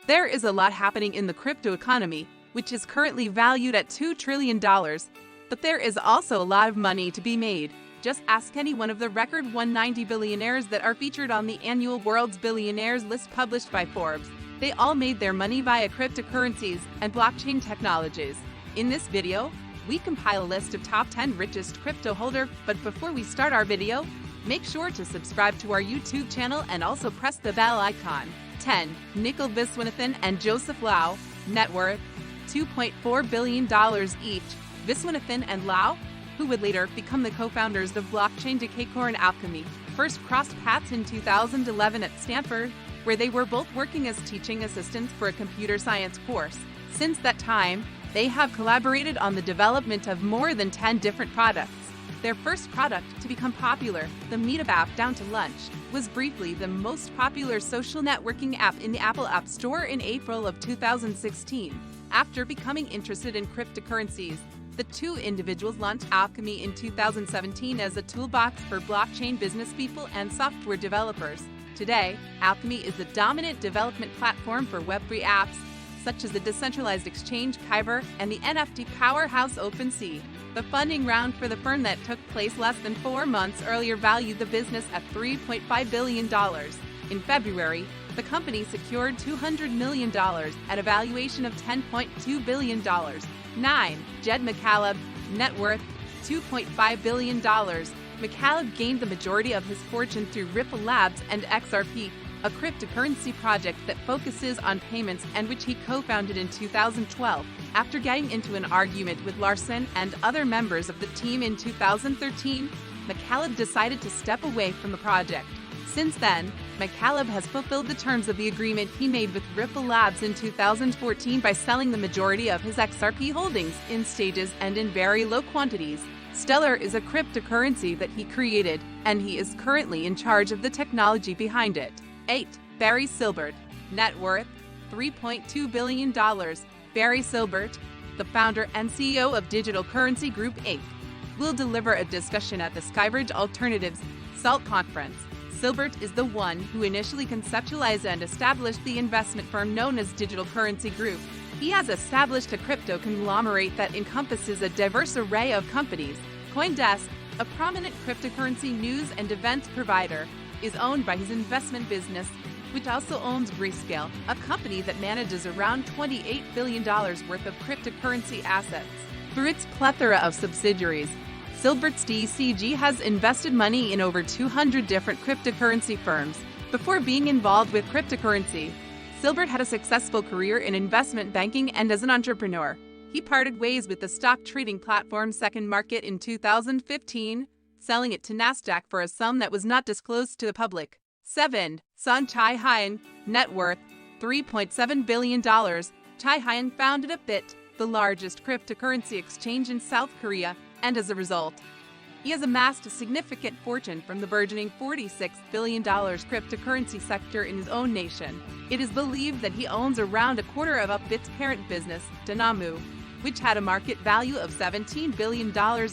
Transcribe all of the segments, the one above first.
There is a lot happening in the crypto economy, which is currently valued at $2 trillion, but there is also a lot of money to be made. Just ask any one of the record 190 billionaires that are featured on the annual World's Billionaires list published by Forbes. They all made their money via cryptocurrencies and blockchain technologies. In this video, we compile a list of top 10 richest crypto holders, but before we start our video, make sure to subscribe to our YouTube channel and also press the bell icon. 10. Nicole Viswanathan and Joseph Lau. Net worth $2.4 billion each. Viswanathan and Lau, who would later become the co-founders of blockchain Decacorn Alchemy, first crossed paths in 2011 at Stanford, where they were both working as teaching assistants for a computer science course. Since that time, they have collaborated on the development of more than 10 different products. Their first product to become popular, the Meetup app Down to Lunch, was briefly the most popular social networking app in the Apple App Store in April of 2016. After becoming interested in cryptocurrencies, the two individuals launched Alchemy in 2017 as a toolbox for blockchain business people and software developers. Today, Alchemy is the dominant development platform for Web3 apps, such as the decentralized exchange Kyber and the NFT powerhouse OpenSea. The funding round for the firm that took place less than 4 months earlier valued the business at $3.5 billion. In February, the company secured $200 million at a valuation of $10.2 billion. 9. Jed McCaleb. Net worth $2.5 billion. McCaleb gained the majority of his fortune through Ripple Labs and XRP, a cryptocurrency project that focuses on payments and which he co-founded in 2012. After getting into an argument with Larson and other members of the team in 2013, McCaleb decided to step away from the project. Since then, McCaleb has fulfilled the terms of the agreement he made with Ripple Labs in 2014 by selling the majority of his XRP holdings in stages and in very low quantities. Stellar is a cryptocurrency that he created, and he is currently in charge of the technology behind it. 8. Barry Silbert. Net worth $3.2 billion. Barry Silbert, the founder and CEO of Digital Currency Group Inc., will deliver a discussion at the Skybridge Alternatives SALT conference. Silbert is the one who initially conceptualized and established the investment firm known as Digital Currency Group. He has established a crypto conglomerate that encompasses a diverse array of companies. CoinDesk, a prominent cryptocurrency news and events provider, is owned by his investment business, which also owns Grayscale, a company that manages around $28 billion worth of cryptocurrency assets. Through its plethora of subsidiaries, Silbert's DCG has invested money in over 200 different cryptocurrency firms. Before being involved with cryptocurrency, Silbert had a successful career in investment banking and as an entrepreneur. He parted ways with the stock trading platform Second Market in 2015, selling it to Nasdaq for a sum that was not disclosed to the public. 7. Sun Chai Hien. Net worth $3.7 billion. Chai Hien founded a Bit, the largest cryptocurrency exchange in South Korea, and as a result, he has amassed a significant fortune from the burgeoning $46 billion cryptocurrency sector in his own nation. It is believed that he owns around a quarter of Upbit's parent business, Dynamo, which had a market value of $17 billion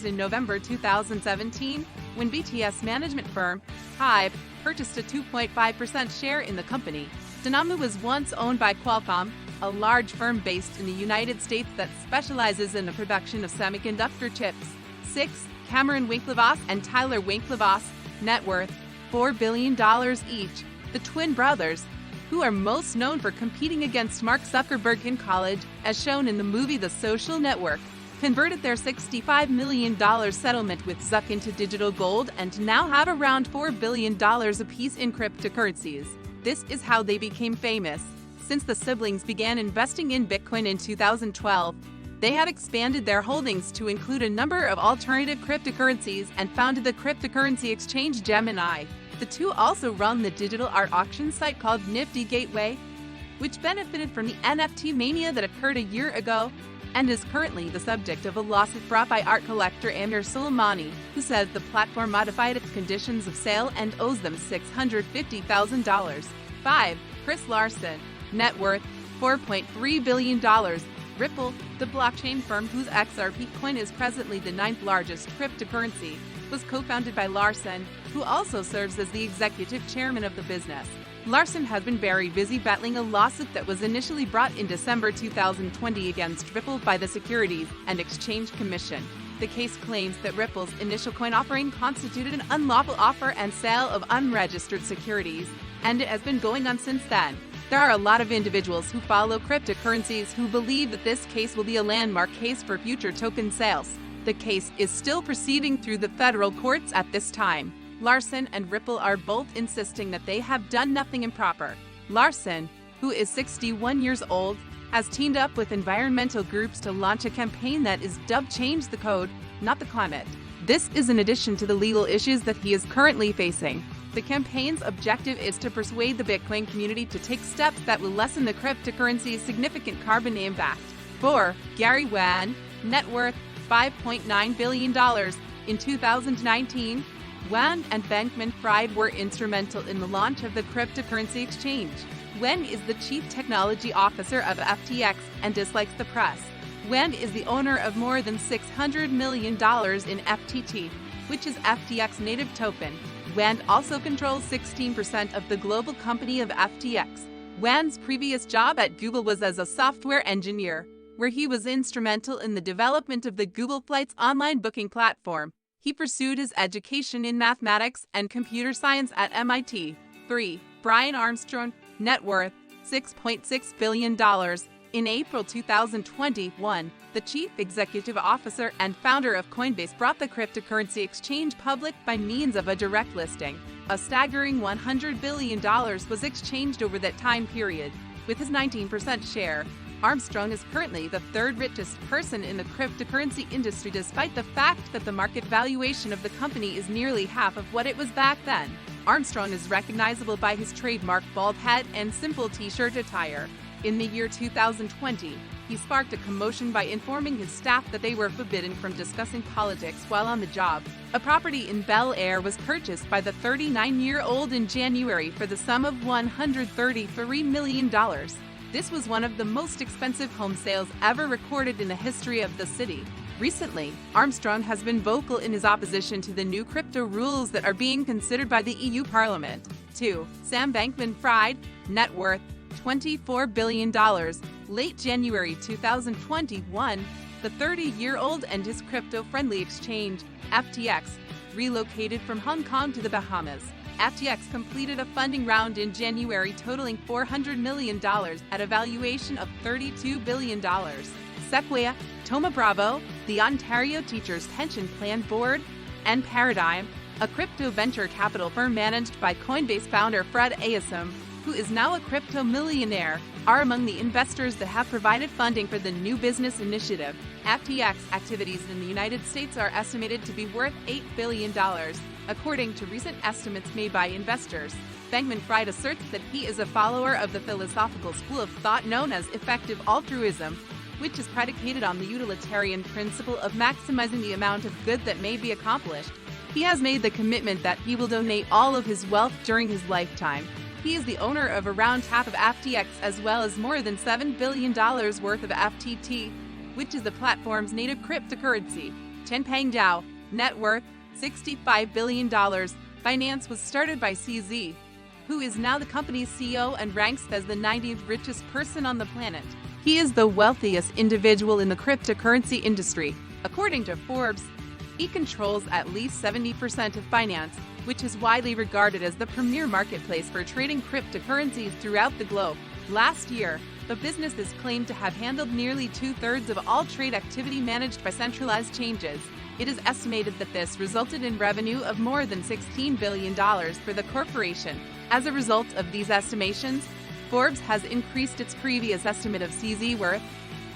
in November 2017, when BTS management firm, Hive, purchased a 2.5% share in the company. Dynamo was once owned by Qualcomm, a large firm based in the United States that specializes in the production of semiconductor chips. 6. Cameron Winklevoss and Tyler Winklevoss. Net worth $4 billion each. The twin brothers, who are most known for competing against Mark Zuckerberg in college, as shown in the movie The Social Network, converted their $65 million settlement with Zuck into digital gold and now have around $4 billion apiece in cryptocurrencies. This is how they became famous. Since the siblings began investing in Bitcoin in 2012, they have expanded their holdings to include a number of alternative cryptocurrencies and founded the cryptocurrency exchange Gemini. The two also run the digital art auction site called Nifty Gateway, which benefited from the NFT mania that occurred a year ago and is currently the subject of a lawsuit brought by art collector Amir Soleimani, who says the platform modified its conditions of sale and owes them $650,000. 5. Chris Larson. Net worth $4.3 billion. Ripple, the blockchain firm whose XRP coin is presently the 9th largest cryptocurrency, was co-founded by Larson, who also serves as the executive chairman of the business. Larson has been very busy battling a lawsuit that was initially brought in December 2020 against Ripple by the Securities and Exchange Commission. The case claims that Ripple's initial coin offering constituted an unlawful offer and sale of unregistered securities, and it has been going on since then. There are a lot of individuals who follow cryptocurrencies who believe that this case will be a landmark case for future token sales. The case is still proceeding through the federal courts at this time. Larson and Ripple are both insisting that they have done nothing improper. Larson, who is 61 years old, has teamed up with environmental groups to launch a campaign that is dubbed Change the Code, Not the Climate. This is in addition to the legal issues that he is currently facing. The campaign's objective is to persuade the Bitcoin community to take steps that will lessen the cryptocurrency's significant carbon impact. For Gary Wan, net worth $5.9 billion in 2019, Wan and Bankman-Fried were instrumental in the launch of the cryptocurrency exchange. Wan is the chief technology officer of FTX and dislikes the press. Wan is the owner of more than $600 million in FTT, which is FTX native token. Wan also controls 16% of the global company of FTX. Wan's previous job at Google was as a software engineer, where he was instrumental in the development of the Google Flights online booking platform. He pursued his education in mathematics and computer science at MIT. 3. Brian Armstrong, net worth $6.6 billion. In April 2021, the chief executive officer and founder of Coinbase brought the cryptocurrency exchange public by means of a direct listing. A staggering $100 billion was exchanged over that time period. With his 19% share, Armstrong is currently the third richest person in the cryptocurrency industry, despite the fact that the market valuation of the company is nearly half of what it was back then. Armstrong is recognizable by his trademark bald head and simple t-shirt attire. In the year 2020, he sparked a commotion by informing his staff that they were forbidden from discussing politics while on the job. A property in Bel Air was purchased by the 39-year-old in January for the sum of $133 million. This was one of the most expensive home sales ever recorded in the history of the city. Recently, Armstrong has been vocal in his opposition to the new crypto rules that are being considered by the EU Parliament. 2. Sam Bankman-Fried, net worth $24 billion. Late January 2021, the 30-year-old and his crypto-friendly exchange, FTX, relocated from Hong Kong to the Bahamas. FTX completed a funding round in January totaling $400 million at a valuation of $32 billion. Sequoia, Thoma Bravo, the Ontario Teachers Pension Plan Board, and Paradigm, a crypto venture capital firm managed by Coinbase founder Fred Asim, who is now a crypto millionaire, are among the investors that have provided funding for the new business initiative. FTX activities in the United States are estimated to be worth $8 billion, according to recent estimates made by investors. Bankman-Fried asserts that he is a follower of the philosophical school of thought known as effective altruism, which is predicated on the utilitarian principle of maximizing the amount of good that may be accomplished. He has made the commitment that he will donate all of his wealth during his lifetime. He is the owner of around half of FTX as well as more than $7 billion worth of FTT, which is the platform's native cryptocurrency. Changpeng Zhao, net worth $65 billion. Binance was started by CZ, who is now the company's CEO and ranks as the 90th richest person on the planet. He is the wealthiest individual in the cryptocurrency industry. According to Forbes, he controls at least 70% of Binance, which is widely regarded as the premier marketplace for trading cryptocurrencies throughout the globe. Last year, the business is claimed to have handled nearly two-thirds of all trade activity managed by centralized exchanges. It is estimated that this resulted in revenue of more than $16 billion for the corporation. As a result of these estimations, Forbes has increased its previous estimate of CZ worth,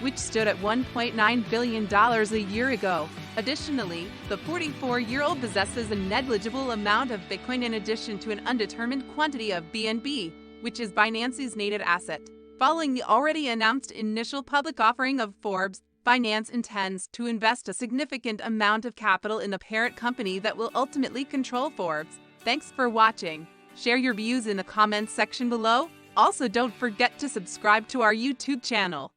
which stood at $1.9 billion a year ago. Additionally, the 44-year-old possesses a negligible amount of Bitcoin in addition to an undetermined quantity of BNB, which is Binance's native asset. Following the already announced initial public offering of Forbes, Binance intends to invest a significant amount of capital in the parent company that will ultimately control Forbes. Thanks for watching. Share your views in the comments section below. Also, don't forget to subscribe to our YouTube channel.